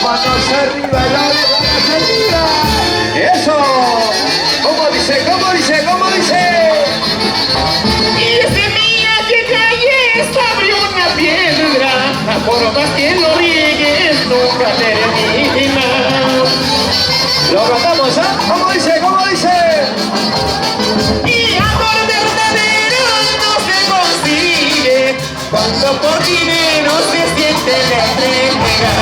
manos arriba, las manos arriba. Eso. ¿Cómo dice? ¿Cómo dice? ¿Cómo dice? Y ese día que calle sobre una piedra, por más que lo riegues nunca termina. Lo cantamos, ¿ah? ¿Cómo dice? ¿Cómo dice? Y amor verdadero no se consigue cuando por dinero se siente la entrega.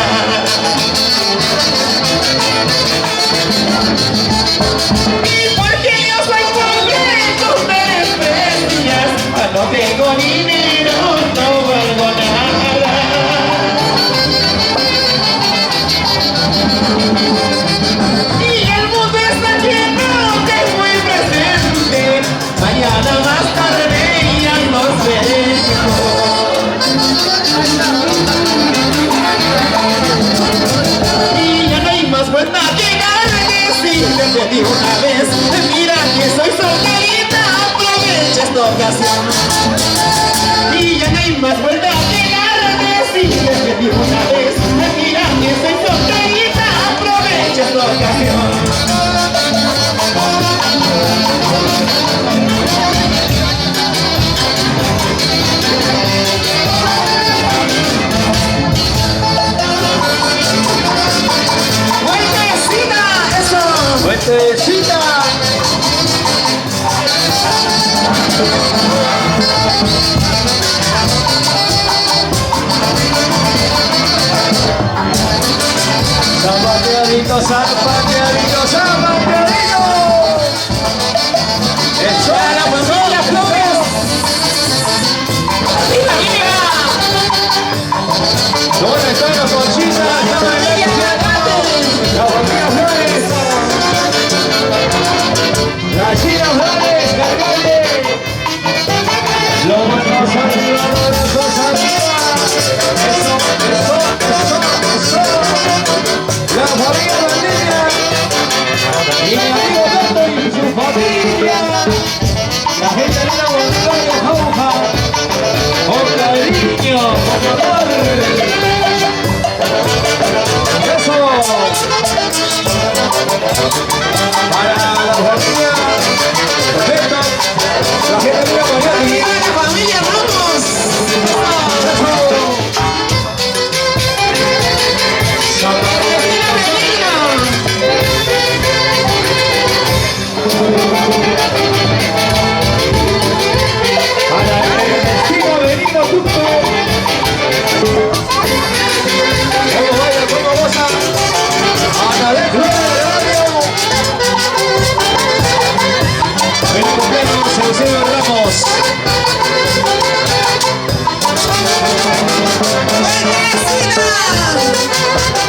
Y porque yo soy pobre, tú me desprecias. No tengo dinero, no valgo nada. Y el mundo está lleno de muy presente. Mañana más tarde ya nos veremos. Y ya no hay más vuelta que darle. Si te pedí una vez, mira que soy solterita, aprovecha esta ocasión. Y ya no hay más vuelta que darle. Si te pedí una vez, mira que soy solterita, aprovecha esta ocasión. ¡Vueltecita! ¡Eso! ¡Vueltecita! Zapateadito, zapateadito, zapateadito. Eso. ¡Para la familia Flores! ¡Arriba, arriba! ¿Dónde están los conchitas? La familia Flores. La China Flores, cargale. Los manos arriba, los brazos arriba. Eso, eso, eso, eso. La familia Valdivia. Y mi amigo Tato y su familia. La gente linda Gonzalo Jauja. Con cariño, con amor. Eso. Para la familia. Perfecto. La gente linda Miami. ¡Arriba la familia Ramos! Para el destino Benito Tuto. ¿Cómo baila? ¿Cómo goza? Ana de Flores de Radio. Feliz cumpleaños, Eusebio Ramos.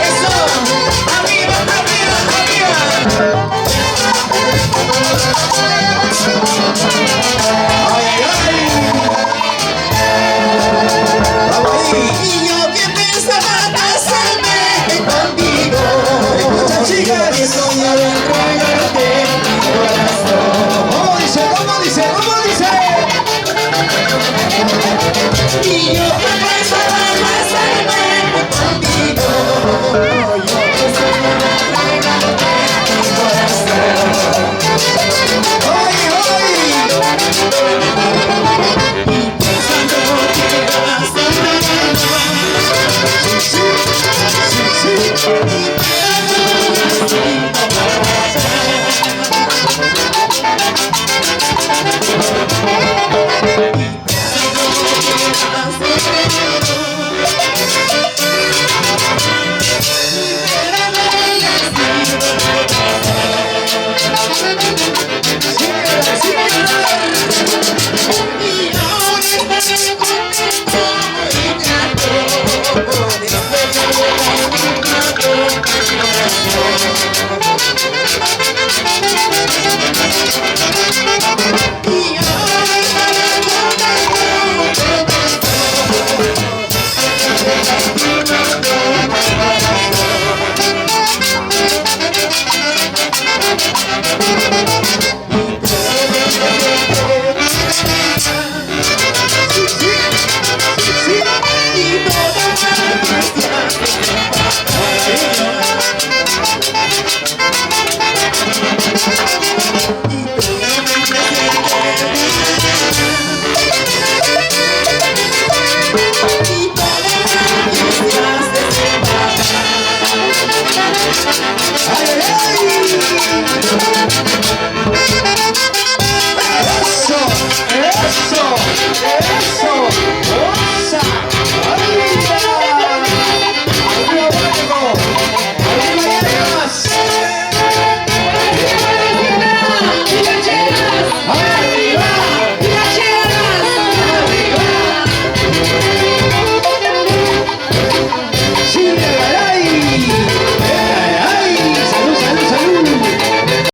¡Eso! ¡Arriba, arriba, arriba! ¡Ay, ay, ay! ¡Vamos ahí! Y yo que pensaba casarme contigo, Escucha, chicas. que soñaba entregarte mi corazón. ¿Cómo dice? ¿Cómo dice? ¿Cómo dice? Y yo que pensaba casarme contigo, yo que soñaba entregarte mi corazón. ¡Ay, ay! Pensando que vas a Sí, sí, sí.